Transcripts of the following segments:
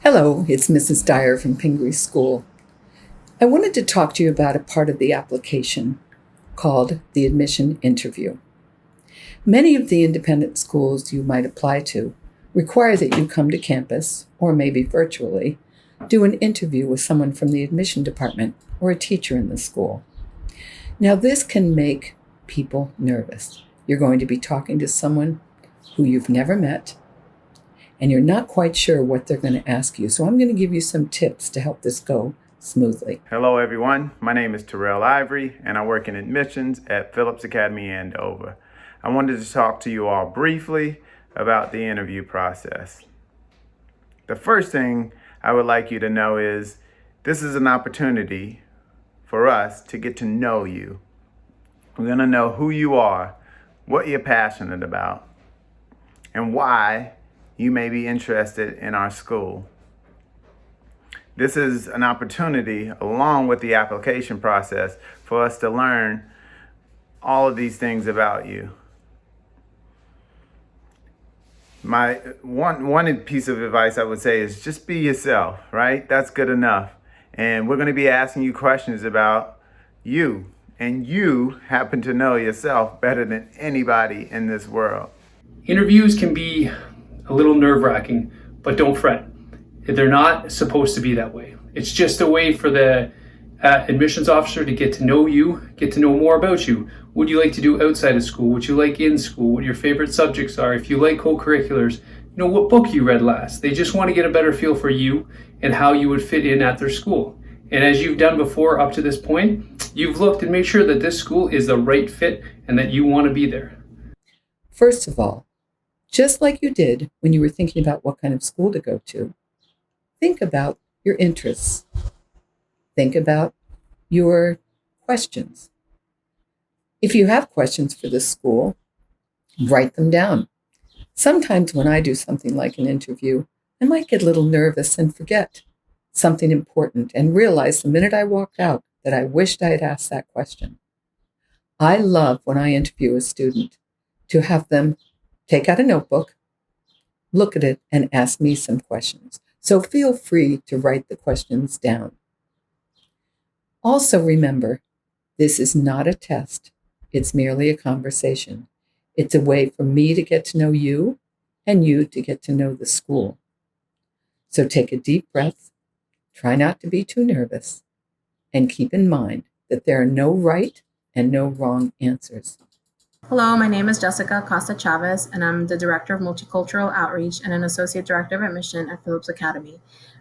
Hello, it's Mrs. Dyer from Pingree School. I wanted to talk to you about a part of the application called the admission interview. Many of the independent schools you might apply to require that you come to campus, or maybe virtually, do an interview with someone from the admission department or a teacher in the school. Now, this can make people nervous. You're going to be talking to someone who you've never met, and you're not quite sure what they're going to ask you. So I'm going to give you some tips to help this go smoothly. Hello everyone, my name is Terrell Ivory and I work in admissions at Phillips Academy Andover. I wanted to talk to you all briefly about the interview process. The first thing I would like you to know is this is an opportunity for us to get to know you. We're going to know who you are, what you're passionate about, and why you may be interested in our school. This is an opportunity, along with the application process, for us to learn all of these things about you. My one piece of advice I would say is just be yourself, right? That's good enough. And we're going to be asking you questions about you, and you happen to know yourself better than anybody in this world. Interviews can be a little nerve-wracking, but don't fret. They're not supposed to be that way. It's just a way for the admissions officer to get to know you, get to know more about you. What do you like to do outside of school? What you like in school? What your favorite subjects are? If you like co-curriculars, what book you read last. They just want to get a better feel for you and how you would fit in at their school. And as you've done before up to this point, you've looked and made sure that this school is the right fit and that you want to be there. First of all, just like you did when you were thinking about what kind of school to go to, think about your interests. Think about your questions. If you have questions for this school, write them down. Sometimes when I do something like an interview, I might get a little nervous and forget something important and realize the minute I walked out that I wished I had asked that question. I love when I interview a student to have them take out a notebook, look at it, and ask me some questions. So feel free to write the questions down. Also remember, this is not a test. It's merely a conversation. It's a way for me to get to know you and you to get to know the school. So take a deep breath, try not to be too nervous, and keep in mind that there are no right and no wrong answers. Hello, my name is Jessica Costa Chavez, and I'm the Director of Multicultural Outreach and an Associate Director of Admission at Phillips Academy,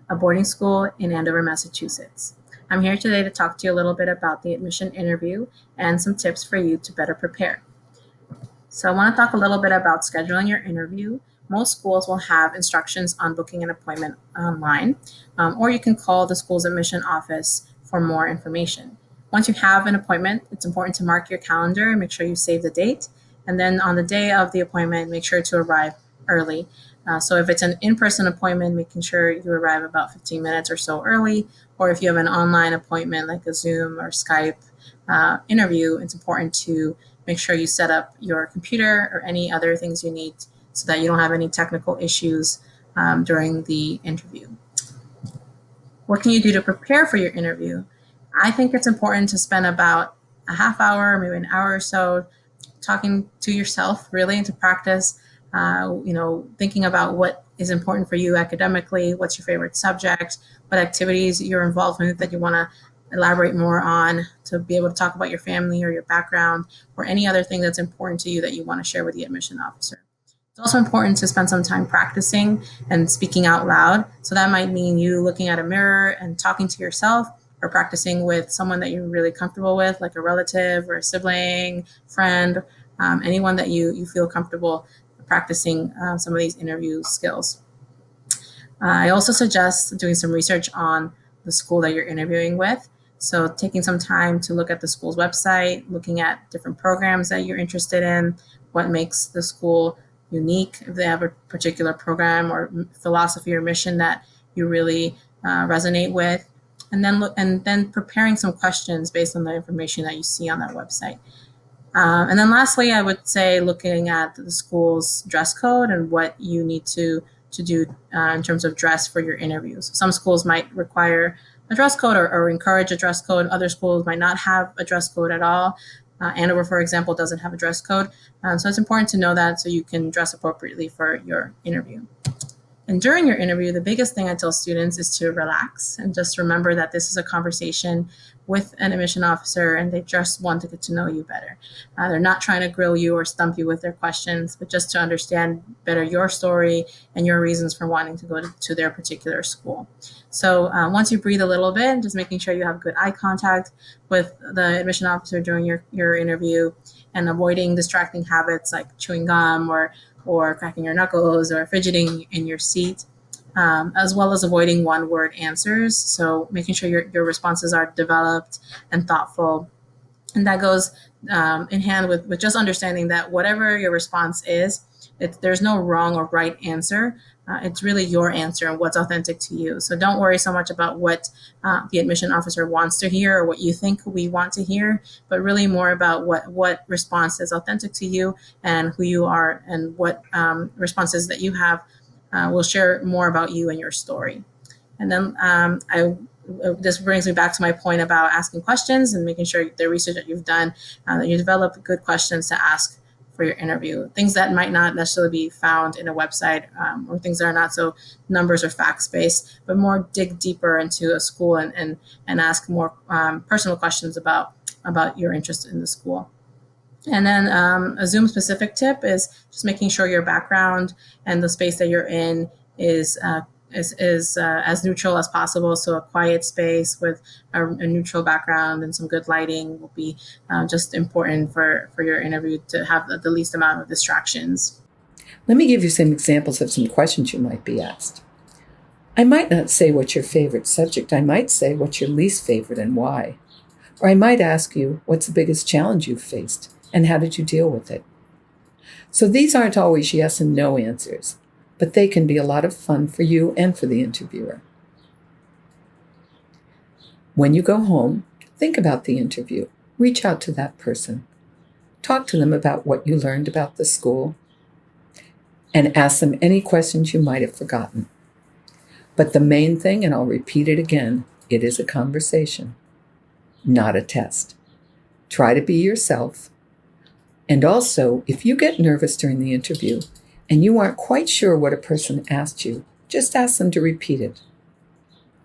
a boarding school in Andover, Massachusetts. I'm here today to talk to you a little bit about the admission interview and some tips for you to better prepare. So I want to talk a little bit about scheduling your interview. Most schools will have instructions on booking an appointment online, or you can call the school's admission office for more information. Once you have an appointment, it's important to mark your calendar and make sure you save the date. And then on the day of the appointment, make sure to arrive early. So if it's an in-person appointment, making sure you arrive about 15 minutes or so early. Or if you have an online appointment like a Zoom or Skype interview, it's important to make sure you set up your computer or any other things you need so that you don't have any technical issues during the interview. What can you do to prepare for your interview? I think it's important to spend about a half hour, maybe an hour or so talking to yourself, really, and to practice, thinking about what is important for you academically, what's your favorite subject, what activities you're involved in that you want to elaborate more on, to be able to talk about your family or your background or any other thing that's important to you that you want to share with the admission officer. It's also important to spend some time practicing and speaking out loud. So that might mean you looking at a mirror and talking to yourself, or practicing with someone that you're really comfortable with, like a relative or a sibling, friend, anyone that you feel comfortable practicing some of these interview skills. I also suggest doing some research on the school that you're interviewing with. So taking some time to look at the school's website, looking at different programs that you're interested in, what makes the school unique, if they have a particular program or philosophy or mission that you really resonate with. And then preparing some questions based on the information that you see on that website. And then lastly, I would say looking at the school's dress code and what you need to to do in terms of dress for your interviews. Some schools might require a dress code or encourage a dress code. Other schools might not have a dress code at all. Andover, for example, doesn't have a dress code. So it's important to know that so you can dress appropriately for your interview. And during your interview, the biggest thing I tell students is to relax and just remember that this is a conversation with an admission officer and they just want to get to know you better. They're not trying to grill you or stump you with their questions, but just to understand better your story and your reasons for wanting to go to their particular school. So once you breathe a little bit, just making sure you have good eye contact with the admission officer during your interview and avoiding distracting habits like chewing gum or cracking your knuckles or fidgeting in your seat, as well as avoiding one-word answers. So making sure your responses are developed and thoughtful. And that goes in hand with just understanding that whatever your response is, there's no wrong or right answer. It's really your answer and what's authentic to you. So don't worry so much about what the admission officer wants to hear or what you think we want to hear, but really more about what response is authentic to you and who you are and what responses that you have will share more about you and your story. And then this brings me back to my point about asking questions and making sure the research that you've done, that you develop good questions to ask for your interview, things that might not necessarily be found in a website or things that are not so numbers or facts based, but more dig deeper into a school and ask more personal questions about your interest in the school. And then a Zoom specific tip is just making sure your background and the space that you're in is as neutral as possible. So a quiet space with a neutral background and some good lighting will be just important for your interview to have the least amount of distractions. Let me give you some examples of some questions you might be asked. I might not say what's your favorite subject. I might say what's your least favorite and why. Or I might ask you, what's the biggest challenge you've faced and how did you deal with it? So these aren't always yes and no answers, but they can be a lot of fun for you and for the interviewer. When you go home, think about the interview. Reach out to that person. Talk to them about what you learned about the school and ask them any questions you might have forgotten. But the main thing, and I'll repeat it again, it is a conversation, not a test. Try to be yourself. And also, if you get nervous during the interview and you aren't quite sure what a person asked you, just ask them to repeat it.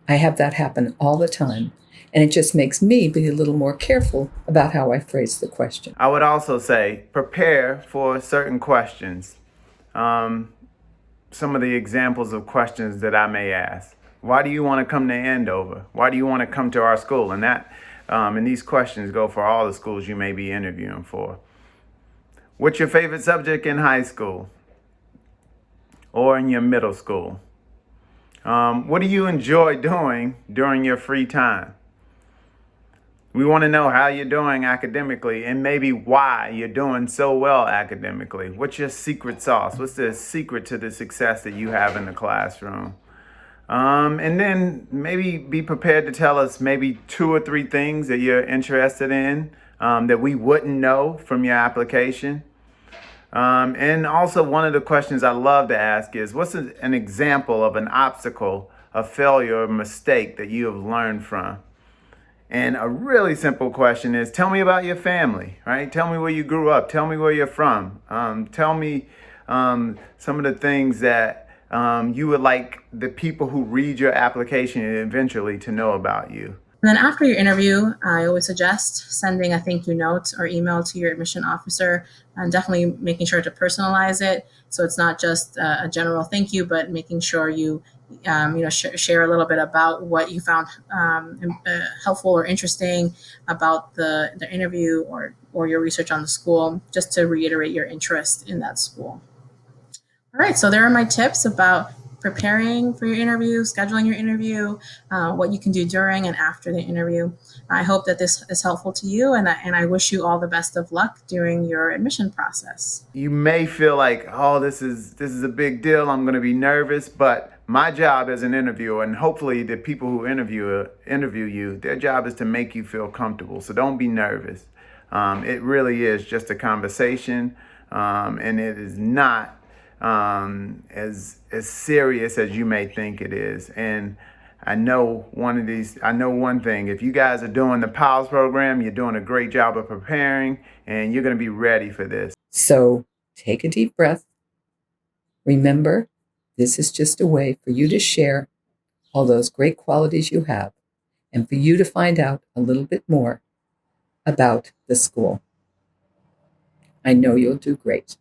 I have that happen all the time, and it just makes me be a little more careful about how I phrase the question. I would also say prepare for certain questions. Some of the examples of questions that I may ask. Why do you want to come to Andover? Why do you want to come to our school? And these questions go for all the schools you may be interviewing for. What's your favorite subject in high school or in your middle school? What do you enjoy doing during your free time? We want to know how you're doing academically and maybe why you're doing so well academically. What's your secret sauce? What's the secret to the success that you have in the classroom? And then maybe be prepared to tell us maybe 2 or 3 things that you're interested in that we wouldn't know from your application. And also one of the questions I love to ask is, what's an example of an obstacle, a failure, or mistake that you have learned from? And a really simple question is, tell me about your family, right? Tell me where you grew up. Tell me where you're from. Tell me some of the things that you would like the people who read your application eventually to know about you. And then after your interview, I always suggest sending a thank you note or email to your admission officer and definitely making sure to personalize it. So it's not just a general thank you, but making sure you share a little bit about what you found helpful or interesting about the interview or your research on the school, just to reiterate your interest in that school. All right, so there are my tips about preparing for your interview, scheduling your interview, what you can do during and after the interview. I hope that this is helpful to you, and I wish you all the best of luck during your admission process. You may feel like, oh, this is a big deal. I'm going to be nervous, but my job as an interviewer, and hopefully the people who interview you, their job is to make you feel comfortable. So don't be nervous. It really is just a conversation, and it is not as serious as you may think it is. And I know one thing. If you guys are doing the PALS program, you're doing a great job of preparing, and you're going to be ready for this. So take a deep breath. Remember, this is just a way for you to share all those great qualities you have and for you to find out a little bit more about the school. I know you'll do great.